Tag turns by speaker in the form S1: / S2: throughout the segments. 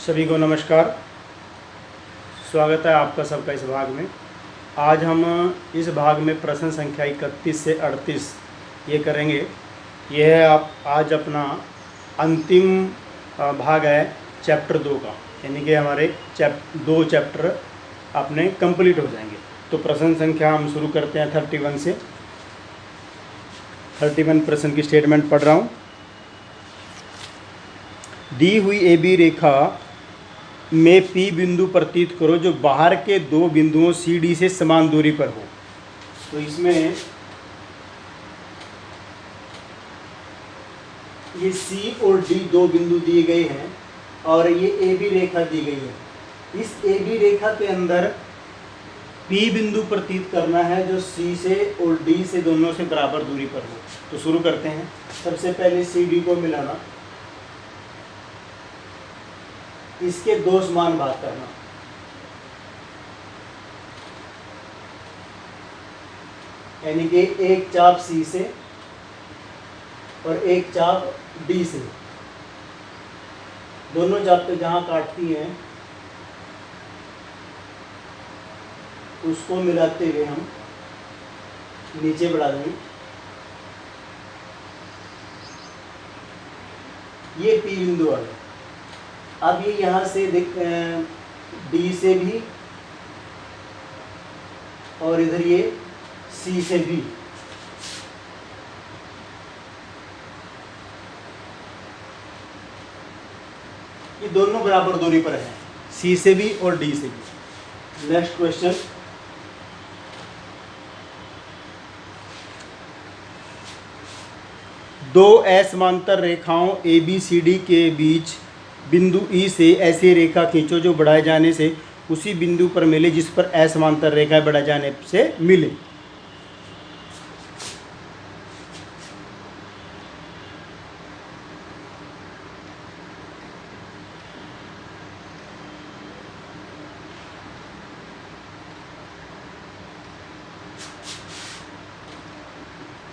S1: सभी को नमस्कार। स्वागत है आपका सबका इस भाग में। आज हम इस भाग में प्रश्न संख्या 31 से 38 ये करेंगे। यह है आप आज अपना अंतिम भाग है चैप्टर 2 का, यानी कि हमारे दो चैप्टर अपने कंप्लीट हो जाएंगे। तो प्रश्न संख्या हम शुरू करते हैं 31 से। 31 प्रश्न की स्टेटमेंट पढ़ रहा हूँ। दी हुई ए बी रेखा में P बिंदु प्रतीत करो जो बाहर के दो बिंदुओं सी डी से समान दूरी पर हो। तो इसमें ये C और D दो बिंदु दिए गए हैं और ये ए बी रेखा दी गई है। इस ए बी रेखा के अंदर P बिंदु प्रतीत करना है जो C से और D से दोनों से बराबर दूरी पर हो। तो शुरू करते हैं। सबसे पहले सी डी को मिलाना, इसके दो समान भाग करना। यानी कि एक चाप C से और एक चाप D से, दोनों चापें जहां काटती हैं उसको मिलाते हुए हम नीचे बढ़ा देंगे। ये P बिंदु आ गया। अब ये यहाँ से D से भी और इधर ये C से भी, ये दोनों बराबर दूरी पर हैं, C से भी और D से भी। नेक्स्ट क्वेश्चन, दो असमांतर रेखाओं ABCD के बीच बिंदु E से ऐसी रेखा खींचो जो बढ़ाए जाने से उसी बिंदु पर मिले जिस पर असमांतर रेखा बढ़ाए जाने से मिले।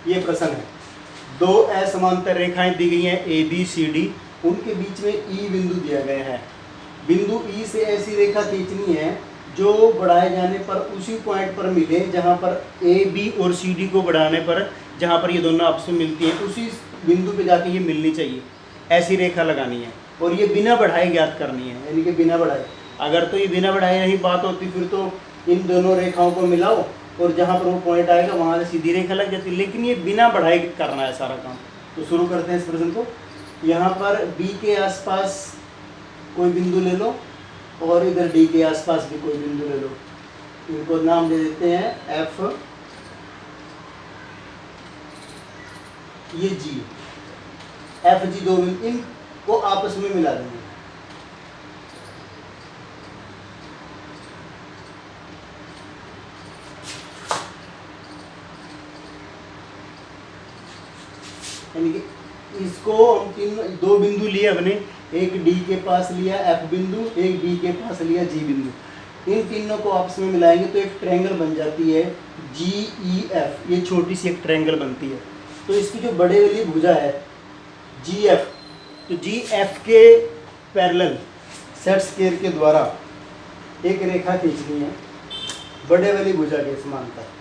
S1: ये प्रश्न है। दो असमांतर रेखाएं दी गई हैं ABCD, उनके बीच में E बिंदु दिया गया है। बिंदु E से ऐसी रेखा खींचनी है जो बढ़ाए जाने पर उसी पॉइंट पर मिले जहां पर AB और CD को बढ़ाने पर जहां पर ये दोनों आपस में मिलती हैं उसी बिंदु पे जाके ये मिलनी चाहिए। ऐसी रेखा लगानी है और ये बिना बढ़ाए ज्ञात करनी है, यानी कि बिना बढ़ाए। अगर तो ये बिना बढ़ाए नहीं बात होती फिर तो इन दोनों रेखाओं को मिलाओ और जहाँ पर वो पॉइंट आएगा वहाँ से सीधी रेखा लग जाती है, लेकिन ये बिना बढ़ाए करना है सारा काम। तो शुरू करते हैं इस प्रश्न को। यहाँ पर B के आसपास कोई बिंदु ले लो और इधर D के आसपास भी कोई बिंदु ले लो। इनको नाम दे देते हैं F, ये G, FG दो बिंदु, इनको आपस में मिला देंगे। यानी कि इसको हम दो बिंदु लिए अपने, एक D के पास लिया F बिंदु, एक D के पास लिया G बिंदु। इन तीनों को आपस में मिलाएंगे तो एक ट्रायंगल बन जाती है GEF। ये छोटी सी एक ट्रायंगल बनती है। तो इसकी जो बड़े वाली भुजा है GF, तो GF के पैरेलल सेट स्क्वायर के द्वारा एक रेखा खींचनी है बड़े वाली भुजा के समांतर।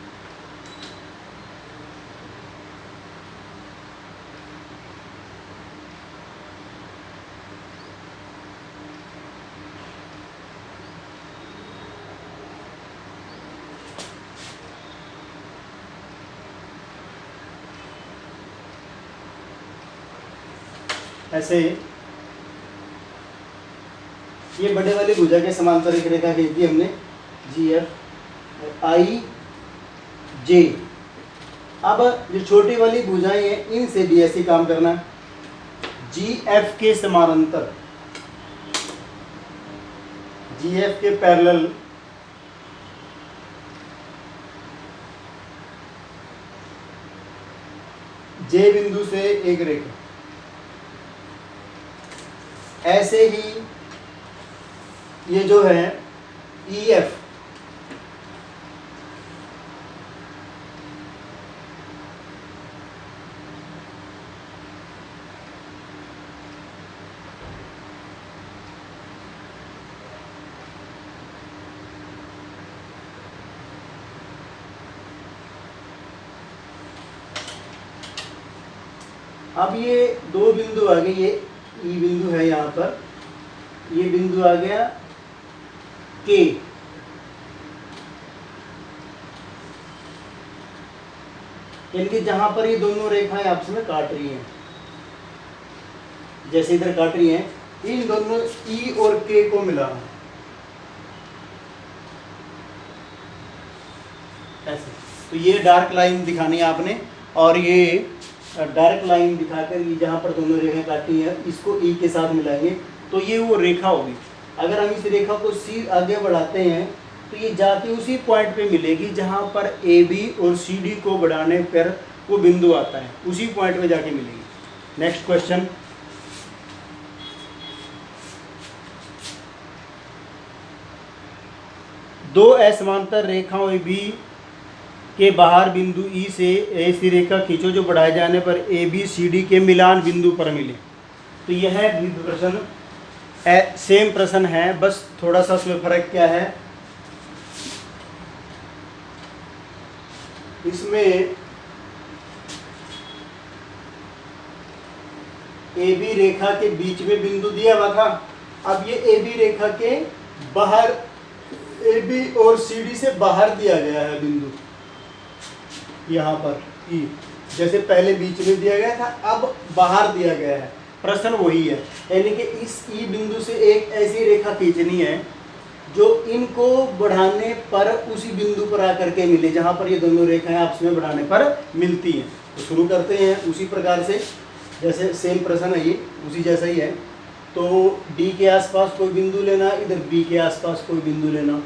S1: ऐसे ये बड़े वाली भुजा के समांतर एक रेखा खींच दी हमने GF IJ। अब जो छोटी वाली भुजाएं हैं इनसे भी ऐसे काम करना है। GF के समानांतर, GF के पैरेलल J बिंदु से एक रेखा। ऐसे ही ये जो है EF, अब ये दो बिंदु आ गए, ये ई बिंदु है यहाँ पर, ये बिंदु आ गया के, यानी जहां पर ये दोनों रेखाएं आपस में काट रही हैं, जैसे इधर काट रही हैं, इन दोनों ई और के को मिला ऐसे। तो ये डार्क लाइन दिखानी है आपने, और ये डार्क लाइन दिखाकर ये जहाँ पर दोनों रेखाएं काटी हैं इसको ई के साथ मिलाएंगे, तो ये वो रेखा होगी। अगर हम इस रेखा को सी आगे बढ़ाते हैं तो ये जाके उसी पॉइंट पे मिलेगी जहाँ पर ए बी और सी डी को बढ़ाने पर वो बिंदु आता है, उसी पॉइंट पे जाके मिलेगी। नेक्स्ट क्वेश्चन, दो असमांतर रेखाओं ए बी के बाहर बिंदु ई से ऐसी रेखा खींचो जो बढ़ाए जाने पर ए बी सी डी के मिलान बिंदु पर मिले। तो यह भी प्रश्न सेम प्रश्न है, बस थोड़ा सा उसमें फर्क क्या है, इसमें ए बी रेखा के बीच में बिंदु दिया हुआ था, अब ये ए बी रेखा के बाहर ए बी और सी डी से बाहर दिया गया है बिंदु, यहाँ पर ई, जैसे पहले बीच में दिया गया था अब बाहर दिया गया है। प्रश्न वही है, यानी कि इस ई बिंदु से एक ऐसी रेखा खींचनी है जो इनको बढ़ाने पर उसी बिंदु पर आकर के मिले जहाँ पर ये दोनों रेखाएं आपस में बढ़ाने पर मिलती हैं। तो शुरू करते हैं उसी प्रकार से, जैसे सेम प्रश्न है ये, उसी जैसा ही है। तो डी के आसपास कोई बिंदु लेना, इधर बी के आसपास कोई बिंदु लेना,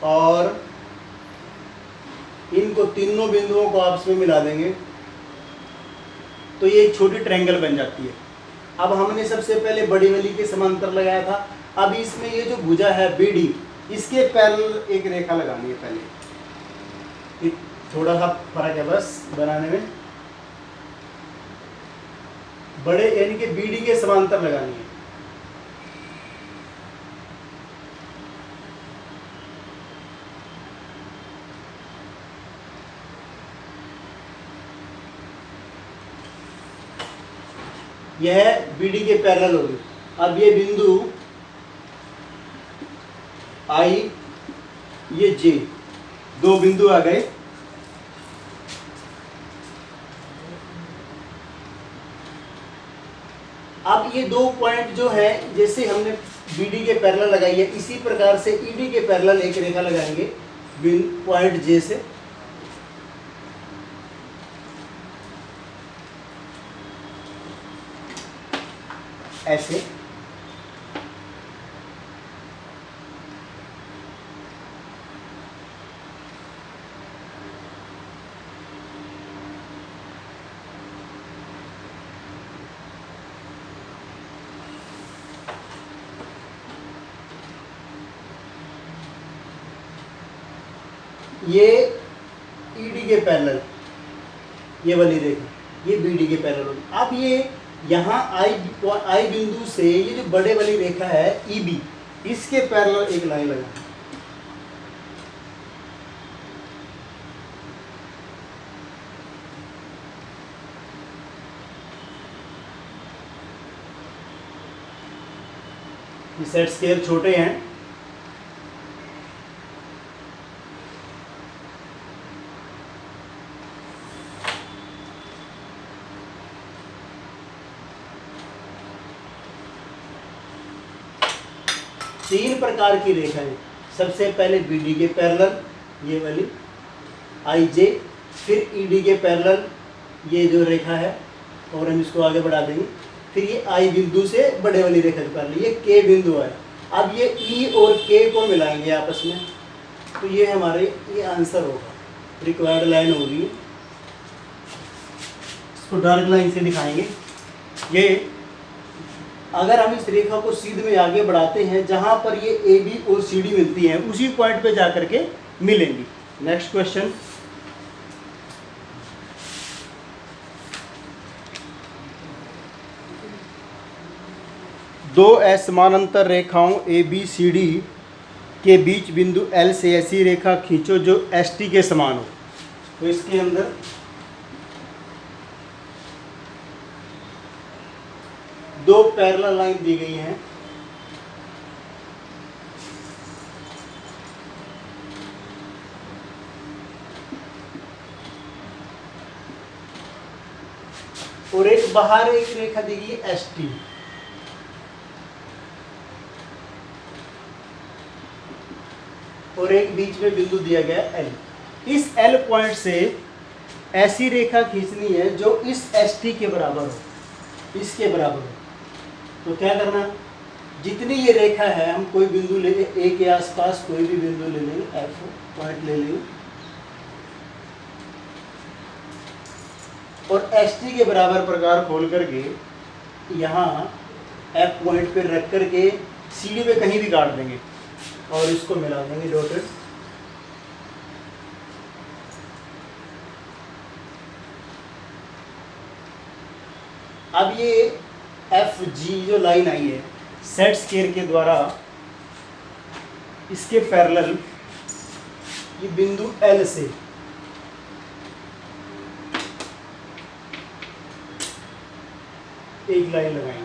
S1: और इनको तीनों बिंदुओं को आपस में मिला देंगे तो ये एक छोटी ट्रायंगल बन जाती है। अब हमने सबसे पहले बड़ी वाली के समांतर लगाया था, अब इसमें ये जो भुजा है बी डी, इसके पैरेलल एक रेखा लगानी है। पहले थोड़ा सा फर्क है बस बनाने में, बड़े यानी कि बी डी के समांतर लगानी है। यह बी डी के पैरेलल होगी। अब ये बिंदु आई, ये जे, दो बिंदु आ गए। अब ये दो पॉइंट जो है, जैसे हमने बी डी के पैरेलल लगाई है, इसी प्रकार से ई डी के पैरेलल एक रेखा लगाएंगे पॉइंट जे से, ऐसे। ये ई डी के पैरेलल, ये वाली रेखा, ये बी डी के पैरेलल होगी। अब ये यहाँ आई बिंदु से ये जो बड़े वाली रेखा है ई बी, इसके पैरेलल एक लाइन लगा, ये सेट स्क्वायर छोटे हैं, तीन प्रकार की रेखाएं। सबसे पहले बी डी के पैरेलल ये वाली आई जे, फिर ई डी के पैरेलल ये जो रेखा है, और हम इसको आगे बढ़ा देंगे, फिर ये आई बिंदु से बड़े वाली रेखा के पैरेलल ये के बिंदु है। अब ये ई और के को मिलाएंगे आपस में, तो ये हमारे ये आंसर होगा, रिक्वायर्ड लाइन होगी। इसको डार्क लाइन से दिखाएंगे। ये अगर हम इस रेखा को सीध में आगे बढ़ाते हैं, जहां पर ये ए बी और सी डी मिलती हैं, उसी पॉइंट पे जाकर के मिलेंगी। नेक्स्ट क्वेश्चन, दो असमानांतर रेखाओं ए बी सी डी के बीच बिंदु एल से ऐसी रेखा खींचो जो एस टी के समान हो। तो इसके अंदर दो पैरेलल लाइन दी गई हैं, और एक बाहर एक रेखा दी गई है एस टी, और एक बीच में बिंदु दिया गया एल। इस एल पॉइंट से ऐसी रेखा खींचनी है जो इस एस टी के बराबर हो, इसके बराबर हो। तो क्या करना, जितनी ये रेखा है हम कोई बिंदु ले, ए के आसपास कोई भी बिंदु ले लेंगे, एफ पॉइंट ले लेंगे, और एस टी के बराबर प्रकार खोल करके यहाँ एफ पॉइंट पे रख करके सीढ़ी पे कहीं भी काट देंगे और इसको मिला देंगे डॉटेड। अब ये एफ जी जो लाइन आई है सेट स्क्वायर के द्वारा इसके पैरेलल ये बिंदु एल से एक लाइन लगाएंगे।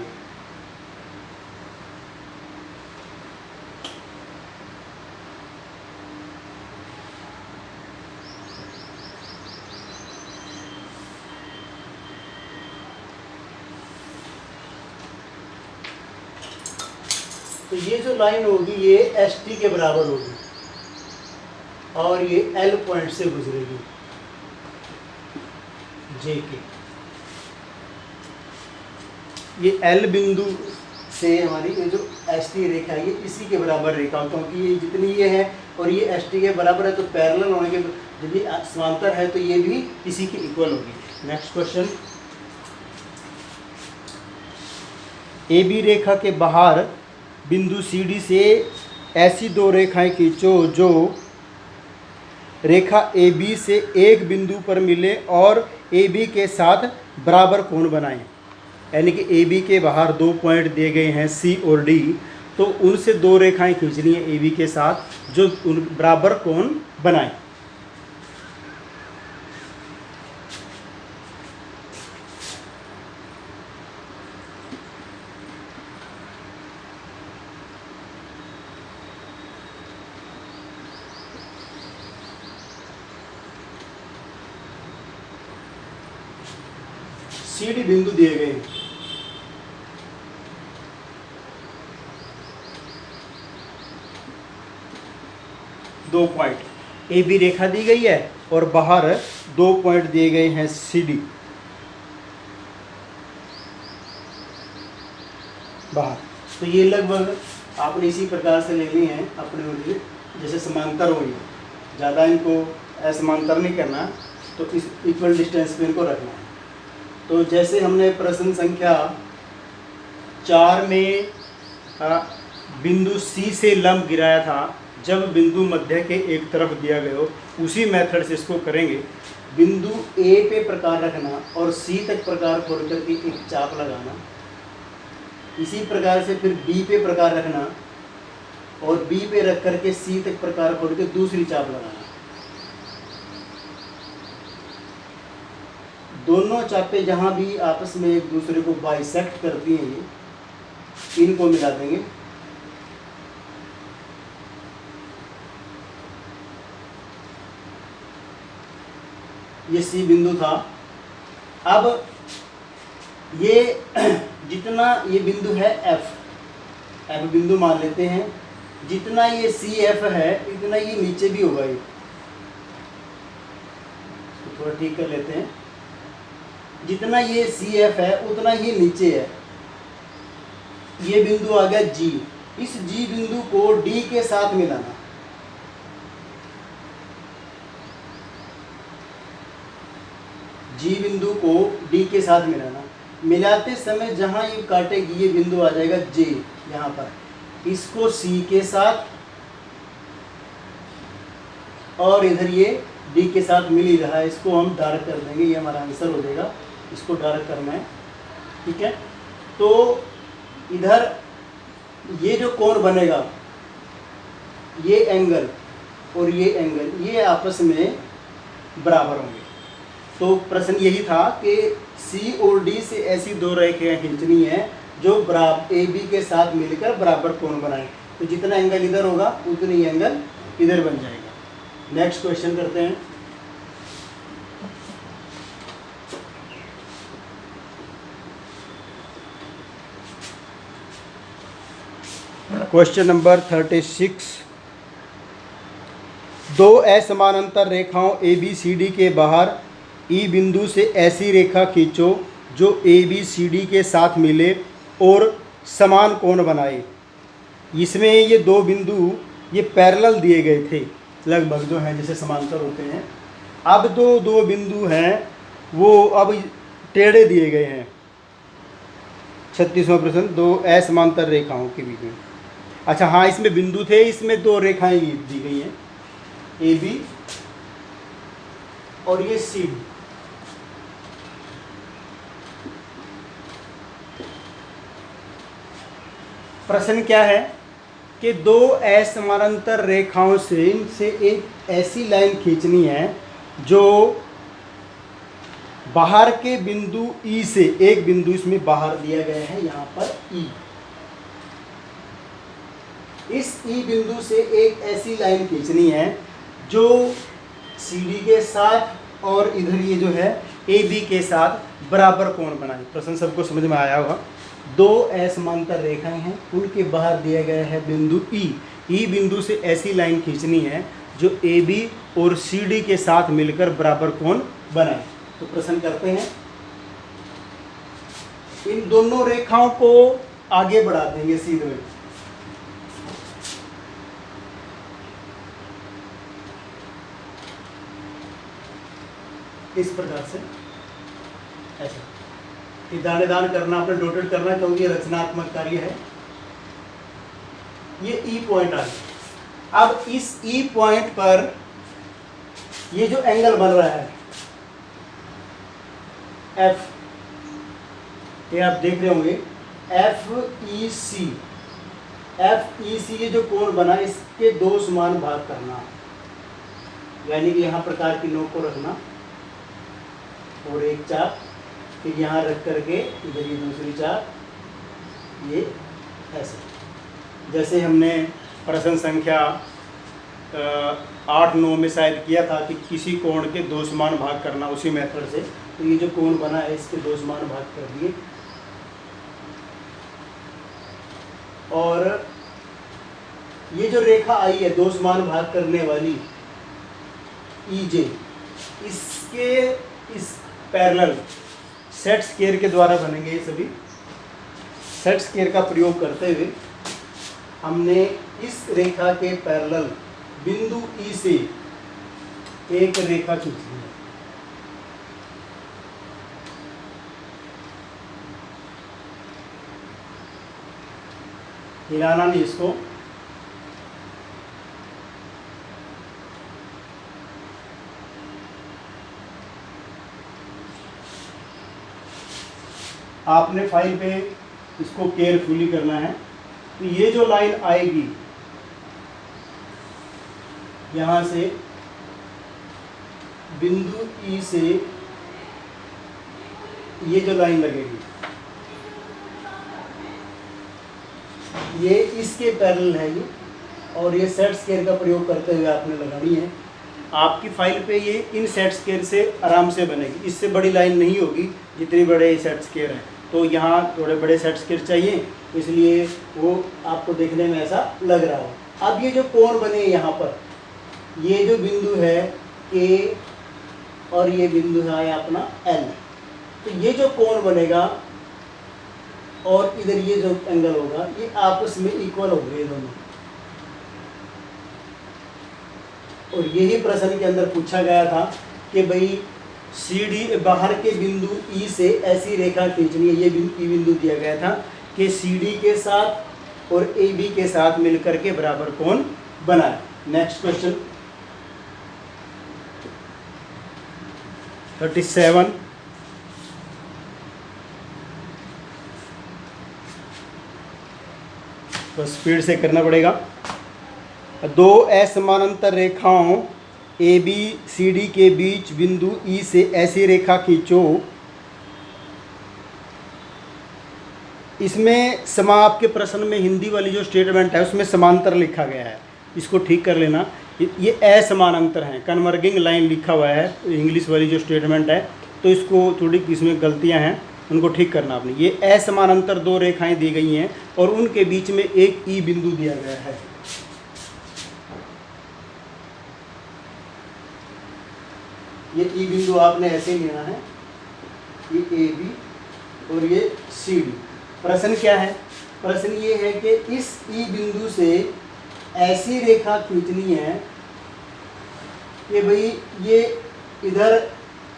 S1: तो ये जो लाइन होगी ये एस टी के बराबर होगी और ये एल पॉइंट से गुजरेगी जे के। ये एल बिंदु से हमारी ये जो एस टी रेखा है ये इसी के बराबर रेखा, क्योंकि ये जितनी ये है और ये एस टी के बराबर है तो पैरेलल होने के जब ये समांतर है तो ये भी इसी के इक्वल होगी। नेक्स्ट क्वेश्चन, ए बी रेखा के बाहर बिंदु सी डी से ऐसी दो रेखाएं खींचो जो रेखा ए बी से एक बिंदु पर मिले और ए बी के साथ बराबर कोण बनाएं। यानी कि ए बी के बाहर दो पॉइंट दिए गए हैं सी और डी, तो उनसे दो रेखाएं खींचनी है ए बी के साथ जो उन बराबर कोण बनाएं। सी डी बिंदु दिए गए हैं, दो पॉइंट ए बी रेखा दी गई है और बाहर दो पॉइंट दिए गए हैं सी डी बाहर। तो ये लगभग आपने इसी प्रकार से लेनी है अपने लिए, जैसे समांतर हो, ये ज़्यादा इनको असमांतर नहीं करना, तो इस इक्वल डिस्टेंस पे इनको रखना है। तो जैसे हमने प्रश्न संख्या 4 में बिंदु सी से लंब गिराया था, जब बिंदु मध्य के एक तरफ दिया गया हो, उसी मेथड से इसको करेंगे। बिंदु ए पे प्रकार रखना और सी तक प्रकार खोल करके एक चाप लगाना, इसी प्रकार से फिर बी पे प्रकार रखना और बी पे रख करके सी तक प्रकार खोल के दूसरी चाप लगाना। दोनों चापें जहाँ भी आपस में एक दूसरे को बाइसेक्ट करती हैं, ये इनको मिला देंगे। ये सी बिंदु था। अब ये जितना ये बिंदु है एफ बिंदु मान लेते हैं, जितना ये सी एफ है इतना ये नीचे भी होगा। ये तो थोड़ा ठीक कर लेते हैं, जितना ये सी एफ है उतना ये नीचे है। ये बिंदु आ गया जी, इस जी बिंदु को डी के साथ मिलाना। जी बिंदु को डी के साथ मिलाना, मिलाते समय जहां ये काटेगी ये बिंदु आ जाएगा जे, यहाँ पर इसको सी के साथ और इधर ये डी के साथ मिल ही रहा है, इसको हम डार्क कर देंगे, ये हमारा आंसर हो जाएगा। इसको डार्क करना है, ठीक है। तो इधर ये जो कोण बनेगा, ये एंगल और ये एंगल ये आपस में बराबर होंगे। तो प्रश्न यही था कि सी और डी से ऐसी दो रेखाएं खींचनी है जो बराबर ए बी के साथ मिलकर बराबर कोण बनाए। तो जितना एंगल इधर होगा उतनी ही एंगल इधर बन जाएगा। नेक्स्ट क्वेश्चन करते हैं। Question number 36। दो असमानांतर रेखाओं ए बी सी डी के बाहर ई बिंदु से ऐसी रेखा खींचो जो ए बी सी डी के साथ मिले और समान कोण बनाए। इसमें ये दो बिंदु ये पैरेलल दिए गए थे लगभग, जो हैं जैसे समांतर होते हैं। अब दो बिंदु हैं वो अब टेढ़े दिए गए हैं। 36वां प्रश्न, दो असमांतर रेखाओं के बीच में। अच्छा हाँ, इसमें बिंदु थे, इसमें दो रेखाएं दी गई हैं, ए बी और ये सी डी। प्रश्न क्या है कि दो असमानांतर रेखाओं से इनसे एक ऐसी लाइन खींचनी है जो बाहर के बिंदु ई से, एक बिंदु इसमें बाहर दिया गया है यहां पर ई, इस ई बिंदु से एक ऐसी लाइन खींचनी है जो सी डी के साथ और इधर ये जो है ए बी के साथ बराबर कोण बनाए। प्रश्न सबको समझ में आया होगा। दो असमांतर रेखाएं हैं, उनके बाहर दिया गया है बिंदु ई बिंदु से ऐसी लाइन खींचनी है जो ए बी और सी डी के साथ मिलकर बराबर कोण बनाए। तो प्रश्न करते हैं, इन दोनों रेखाओं को आगे बढ़ा देंगे सीधे में। इस प्रकार से ऐसा ये दानेदान करना, आपने डोटेड करना, क्योंकि ये रचनात्मक कार्य है। ये ई पॉइंट आ गया। अब इस ई पॉइंट पर ये जो एंगल बन रहा है एफ, ये आप देख रहे होंगे एफ ई सी, ये जो कोण बना इसके दो समान भाग करना, यानी कि यहाँ प्रकार की नोक को रखना और एक चाप, फिर यहाँ रख करके इधर ये दूसरी चाप, ये ऐसे जैसे हमने प्रश्न संख्या 8-9 में शायद किया था कि किसी कोण के दो समान भाग करना, उसी मेथड से। तो ये जो कोण बना है इसके दो समान भाग कर दिए और ये जो रेखा आई है दो समान भाग करने वाली ई जे, इसके इस पैरेलल सेट स्क्वायर के द्वारा बनेंगे। ये सभी सेट स्क्वायर का प्रयोग करते हुए हमने इस रेखा के पैरेलल बिंदु ई से एक रेखा खींचनी है। हिलाना नहीं इसको, आपने फाइल पे इसको केयरफुली करना है। तो ये जो लाइन आएगी यहाँ से बिंदु ई से ये जो लाइन लगेगी ये इसके पैरेलल है ये, और ये सेट स्क्वायर का प्रयोग करते हुए आपने लगानी है। आपकी फाइल पे ये इन सेट स्क्वायर से आराम से बनेगी, इससे बड़ी लाइन नहीं होगी जितनी बड़े सेट स्क्वायर हैं। तो यहाँ थोड़े बड़े सेट स्क्वायर चाहिए, इसलिए वो आपको देखने में ऐसा लग रहा हो। अब ये जो कोण बने यहाँ पर, ये जो बिंदु है ए और ये बिंदु है अपना एल, तो ये जो कोण बनेगा और इधर ये जो एंगल होगा ये आपस में इक्वल हो गए दोनों। और यही प्रश्न के अंदर पूछा गया था कि भाई सी डी बाहर के बिंदु ई से ऐसी रेखा खींचनी है। ये ई बिंदु दिया गया था कि सी डी के साथ और ए बी के साथ मिलकर के बराबर कोण बनाए। Next question 37। तो स्पीड से करना पड़ेगा। दो असमानांतर रेखाओं ए बी सी डी के बीच बिंदु ई से ऐसी रेखा खींचो। इसमें आपके प्रश्न में हिंदी वाली जो स्टेटमेंट है उसमें समांतर लिखा गया है, इसको ठीक कर लेना। ये असमानांतर हैं, कन्वर्गिंग लाइन लिखा हुआ है इंग्लिश वाली जो स्टेटमेंट है, तो इसको थोड़ी इसमें गलतियां हैं, उनको ठीक करना आपने। ये असमानांतर दो रेखाएं दी गई हैं और उनके बीच में एक ई बिंदु दिया गया है। ये ई बिंदु आपने ऐसे लेना है, ये ए बी और ये सी डी। प्रश्न क्या है? प्रश्न ये है कि इस ई बिंदु से ऐसी रेखा खींचनी है कि भाई ये इधर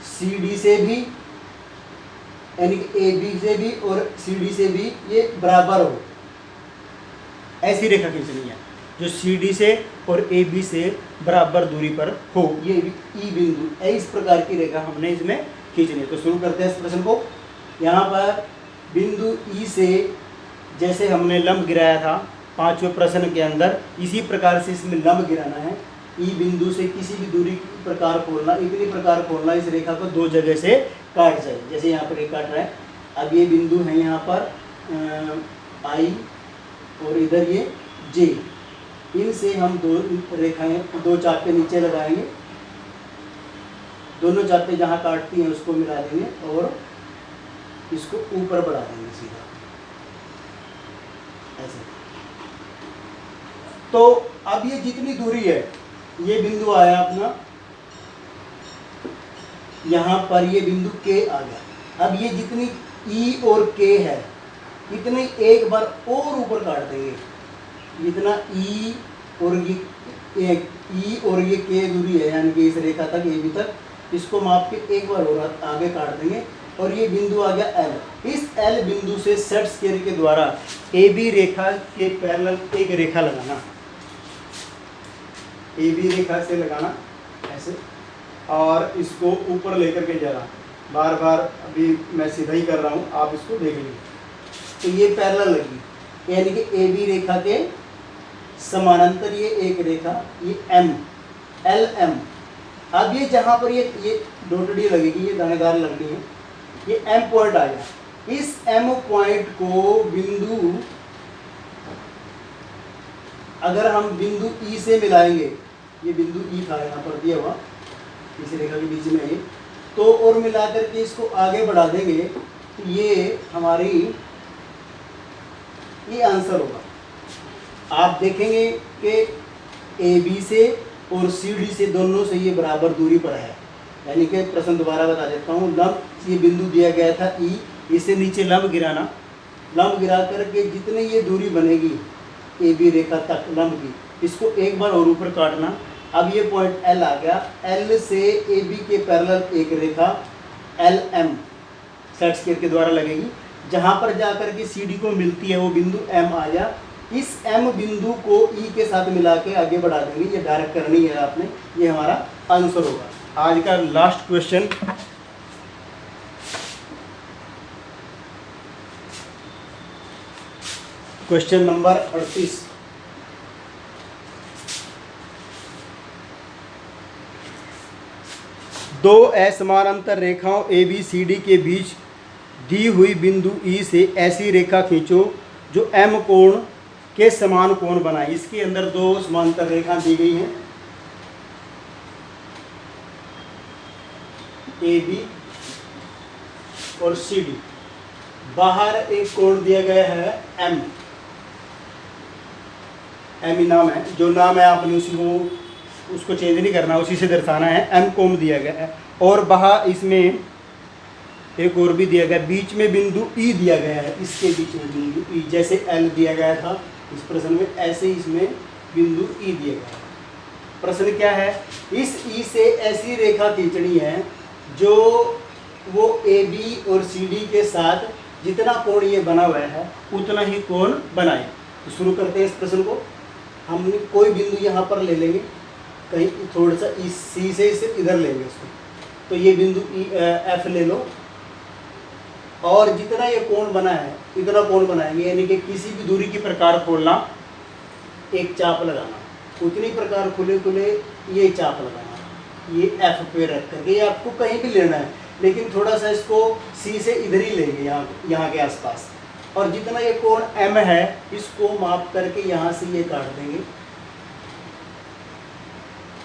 S1: सी डी से भी, यानी कि ए बी से भी और सी डी से भी ये बराबर हो, ऐसी रेखा खींचनी है जो सी डी से और ए बी से बराबर दूरी पर हो। ये ई बिंदु, इस प्रकार की रेखा हमने इसमें खींचनी है। तो शुरू करते हैं इस प्रश्न को। यहाँ पर बिंदु ई से जैसे हमने लंब गिराया था पांचवें प्रश्न के अंदर, इसी प्रकार से इसमें लंब गिराना है। ई बिंदु से किसी भी दूरी प्रकार खोलना, इतनी प्रकार खोलना इस रेखा को दो जगह से काट जाए, जैसे यहाँ पर एक काट रहा है। अब ये बिंदु है यहाँ पर आई और इधर ये जे, इनसे हम दो रेखाएं, दो चापे नीचे लगाएंगे, दोनों चापे जहाँ काटती हैं उसको मिला देंगे और इसको ऊपर बढ़ा देंगे सीधा ऐसे। तो अब ये जितनी दूरी है, ये बिंदु आया अपना, यहाँ पर ये बिंदु के आ गया। अब ये जितनी ई और के है, इतने एक बार और ऊपर काट देंगे। जितना ई और ये के दूरी है, यानी कि इस रेखा तक, ए बी तक, इसको माप के एक बार और आगे काट देंगे और ये बिंदु आ गया एल। इस एल बिंदु से सेट स्क्वायर के द्वारा ए बी रेखा के पैरेलल एक रेखा लगाना, ए बी रेखा से लगाना ऐसे, और इसको ऊपर लेकर के जाना। बार बार अभी मैं सीधा ही कर रहा हूँ, आप इसको देख लीजिए। तो ये पैरेलल लगी, यानी कि ए बी रेखा के समानांतर ये एक रेखा, ये एम, एल एम। अब ये जहाँ पर ये डॉटेड लगेगी, ये दानेदार लगनी है, ये एम पॉइंट आ गया। इस एम पॉइंट को बिंदु, अगर हम बिंदु ई से मिलाएंगे, ये बिंदु ई था यहाँ पर दिया हुआ इस रेखा के बीच में, ये तो और मिला करके इसको आगे बढ़ा देंगे, तो ये हमारी ये आंसर होगा। आप देखेंगे कि ए बी से और सी डी से दोनों से ये बराबर दूरी पर है, यानी कि प्रश्न दोबारा बता देता हूँ। लंब, ये बिंदु दिया गया था ई, इससे नीचे लंब गिराना, लंब गिरा करके जितने ये दूरी बनेगी ए बी रेखा तक लंब की, इसको एक बार और ऊपर काटना। अब ये पॉइंट एल आ गया, एल से ए बी के पैरेलल एक रेखा एल एम सेट स्क्वायर के द्वारा लगेगी। जहाँ पर जाकर के सी डी को मिलती है वो बिंदु एम आ गया। इस एम बिंदु को ई के साथ मिला के आगे बढ़ा देंगे, ये डायरेक्ट करनी है आपने, ये हमारा आंसर होगा। आज का लास्ट क्वेश्चन, क्वेश्चन नंबर 38। दो असमानांतर रेखाओं ए बी सी डी के बीच दी हुई बिंदु ई से ऐसी रेखा खींचो जो एम कोण के समान कोण बनाए। इसके अंदर दो समांतर रेखा दी गई हैं, ए बी और सी डी। बाहर एक कोण दिया गया है एम, एम ही नाम है, जो नाम है आपने उसी को, उसको चेंज नहीं करना, उसी से दर्शाना है। एम कोण दिया गया है और बाहर इसमें एक और भी दिया गया, बीच में बिंदु ई दिया गया है, इसके बीच में बिंदु ई, जैसे एल दिया गया था इस प्रश्न में, ऐसे इसमें बिंदु ई दिया गया है। प्रश्न क्या है? इस ई से ऐसी रेखा खींचनी है जो वो ए बी और सी डी के साथ जितना कोण ये बना हुआ है उतना ही कोण बनाए। तो शुरू करते हैं इस प्रश्न को। हम कोई बिंदु यहाँ पर ले लेंगे, कहीं थोड़ा सा इस सी से इसे इधर लेंगे उसको, तो ये बिंदु एफ ले लो और जितना ये कोण बना है इतना कोण बनाएंगे, यानी कि किसी भी दूरी की प्रकार खोलना, एक चाप लगाना, उतनी प्रकार खुले खुले ये चाप लगाना, ये एफ पे रख करके, ये आपको कहीं भी लेना है, लेकिन थोड़ा सा इसको सी से इधर ही लेंगे, यहाँ के आसपास। और जितना ये कोण एम है इसको माप करके यहाँ से ये काट देंगे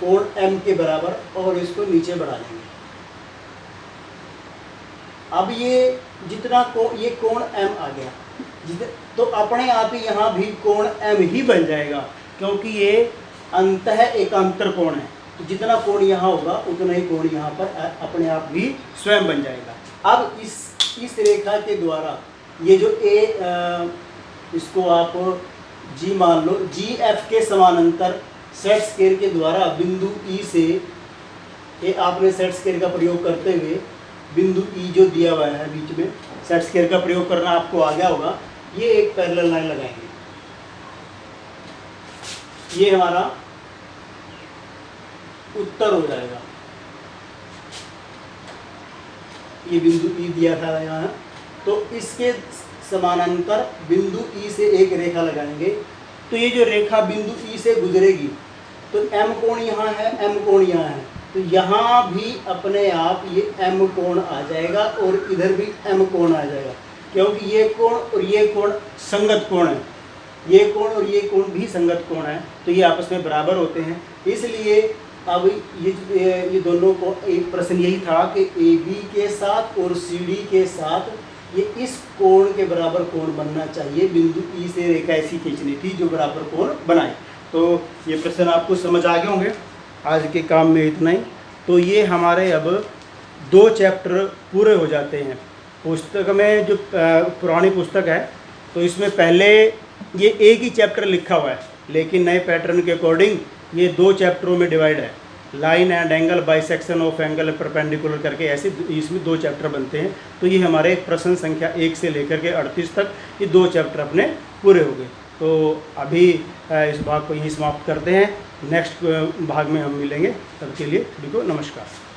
S1: कोण एम के बराबर, और इसको नीचे बढ़ा देंगे। अब ये जितना ये कोण एम आ गया, तो अपने आप ही यहाँ भी कोण एम ही बन जाएगा, क्योंकि ये अंतः एकांतर कोण है। तो जितना कोण यहाँ होगा उतना ही कोण यहाँ पर अपने आप भी स्वयं बन जाएगा। अब इस रेखा के द्वारा ये जो इसको आप जी मान लो, जी एफ के समानांतर सेट स्क्वायर के द्वारा बिंदु ई से, ये आपने सेट स्क्वायर का प्रयोग करते हुए बिंदु ई जो दिया हुआ है बीच में, सेट स्क्वायर का प्रयोग करना आपको आ गया होगा। ये एक पैरेलल लाइन लगाएंगे, ये हमारा उत्तर हो जाएगा। ये बिंदु ई दिया था यहाँ, तो इसके समानांतर बिंदु ई से एक रेखा लगाएंगे। तो ये जो रेखा बिंदु ई से गुजरेगी, तो एम कोण यहाँ है, एम कोण यहाँ है, तो यहाँ भी अपने आप ये एम कोण आ जाएगा और इधर भी एम कोण आ जाएगा, क्योंकि ये कोण और ये कोण संगत कोण है, ये कोण और ये कोण भी संगत कोण है, तो ये आपस में बराबर होते हैं। इसलिए अब ये दोनों को एक प्रश्न यही था कि ए बी के साथ और सी डी के साथ ये इस कोण के बराबर कोण बनना चाहिए, बिंदु ई से रेखा ऐसी खींचनी थी जो बराबर कोण बनाए। तो ये प्रश्न आपको समझ आ गए होंगे। आज के काम में इतना ही। तो ये हमारे अब 2 चैप्टर पूरे हो जाते हैं। पुस्तक में जो पुरानी पुस्तक है तो इसमें पहले ये एक ही चैप्टर लिखा हुआ है, लेकिन नए पैटर्न के अकॉर्डिंग ये 2 चैप्टरों में डिवाइड है। Line and angle, bisection of angle, perpendicular करके ऐसे इसमें 2 चैप्टर बनते हैं। तो ये हमारे प्रश्न संख्या 1 से लेकर के 38 तक ये 2 चैप्टर अपने पूरे हो गए। तो अभी इस भाग को यहीं समाप्त करते हैं। नेक्स्ट भाग में हम मिलेंगे, तब के लिए सभी को नमस्कार।